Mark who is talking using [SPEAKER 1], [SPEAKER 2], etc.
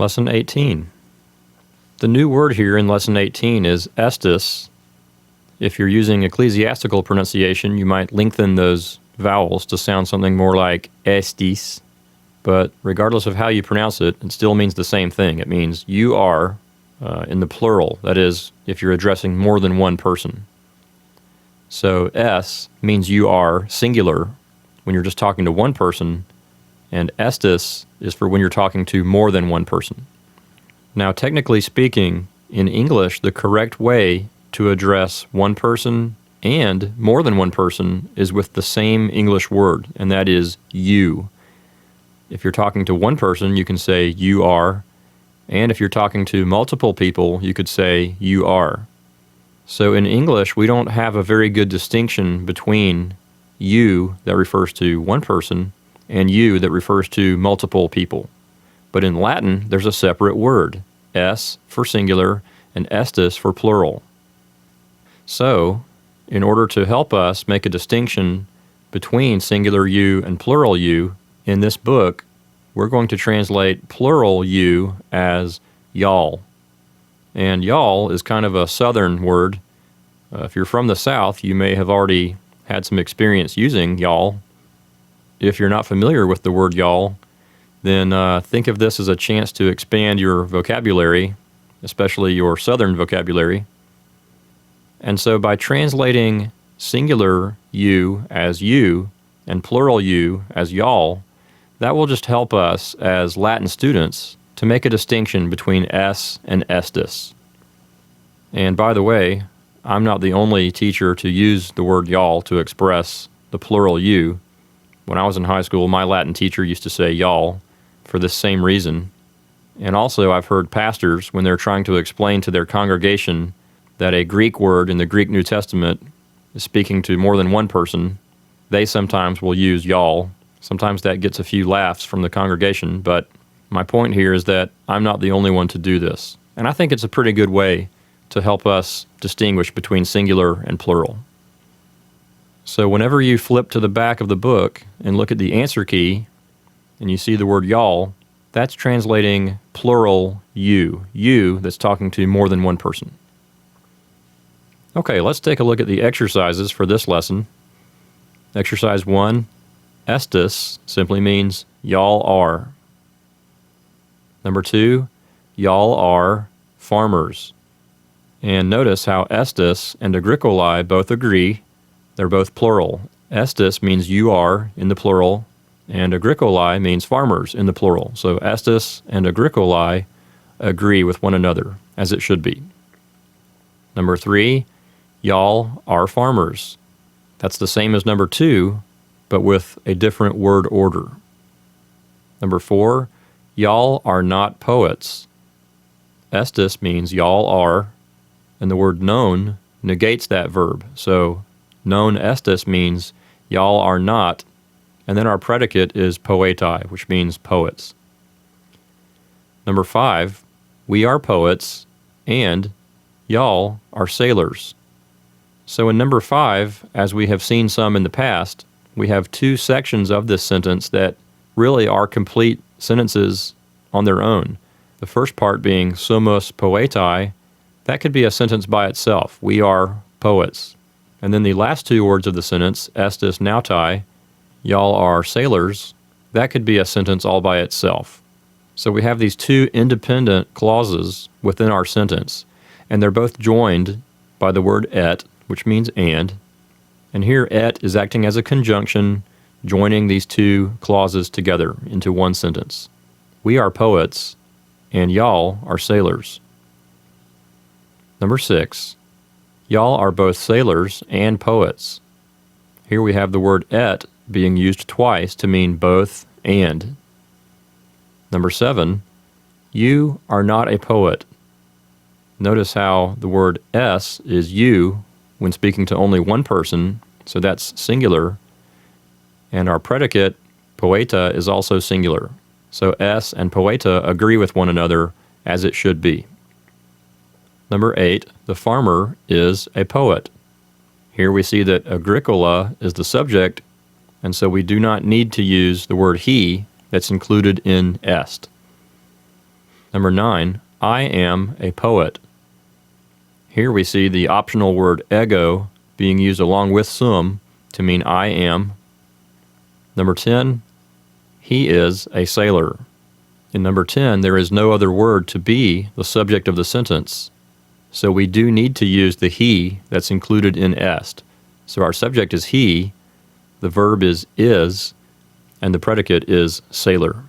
[SPEAKER 1] Lesson 18. The new word here in Lesson 18 is estis. If you're using ecclesiastical pronunciation, you might lengthen those vowels to sound something more like estis. But regardless of how you pronounce it, it still means the same thing. It means you are in the plural. That is, if you're addressing more than one person. So es means you are singular when you're just talking to one person, and estis is for when you're talking to more than one person. Now, technically speaking, in English, the correct way to address one person and more than one person is with the same English word, and that is you. If you're talking to one person, you can say you are, and if you're talking to multiple people, you could say you are. So in English, we don't have a very good distinction between you that refers to one person and you that refers to multiple people. But in Latin, there's a separate word, es for singular and estis for plural. So, in order to help us make a distinction between singular you and plural you, in this book, we're going to translate plural you as y'all. And y'all is kind of a southern word. If you're from the South, you may have already had some experience using y'all. If you're not familiar with the word y'all, then think of this as a chance to expand your vocabulary, especially your southern vocabulary. And so by translating singular you as you and plural you as y'all, that will just help us as Latin students to make a distinction between es and estis. And by the way, I'm not the only teacher to use the word y'all to express the plural you. When I was in high school, my Latin teacher used to say y'all for this same reason. And also I've heard pastors, when they're trying to explain to their congregation that a Greek word in the Greek New Testament is speaking to more than one person, they sometimes will use y'all. Sometimes that gets a few laughs from the congregation, but my point here is that I'm not the only one to do this. And I think it's a pretty good way to help us distinguish between singular and plural. So whenever you flip to the back of the book and look at the answer key, and you see the word y'all, that's translating plural you that's talking to more than one person. Okay, let's take a look at the exercises for this lesson. Exercise 1, estis simply means y'all are. Number 2, y'all are farmers. And notice how estis and agricolae both agree. They're both plural. Estis means you are in the plural, and agricolae means farmers in the plural. So estis and agricolae agree with one another, as it should be. Number 3, y'all are farmers. That's the same as number 2, but with a different word order. Number 4, y'all are not poets. Estis means y'all are, and the word known negates that verb. So non estis means y'all are not, and then our predicate is poetae, which means poets. Number 5, we are poets, and y'all are sailors. So in number 5, as we have seen some in the past, we have two sections of this sentence that really are complete sentences on their own. The first part being somos poetae, that could be a sentence by itself. We are poets. And then the last two words of the sentence, estis nautae, y'all are sailors, that could be a sentence all by itself. So we have these two independent clauses within our sentence, and they're both joined by the word et, which means and here et is acting as a conjunction, joining these two clauses together into one sentence. We are poets, and y'all are sailors. Number 6, y'all are both sailors and poets. Here we have the word et being used twice to mean both and. Number 7, you are not a poet. Notice how the word es is you when speaking to only one person, so that's singular, and our predicate, poeta, is also singular. So es and poeta agree with one another as it should be. Number 8, the farmer is a poet. Here we see that agricola is the subject, and so we do not need to use the word he that's included in est. Number 9, I am a poet. Here we see the optional word ego being used along with sum to mean I am. Number 10, he is a sailor. In number 10, there is no other word to be the subject of the sentence, so we do need to use the he that's included in est. So our subject is he, the verb is, and the predicate is sailor.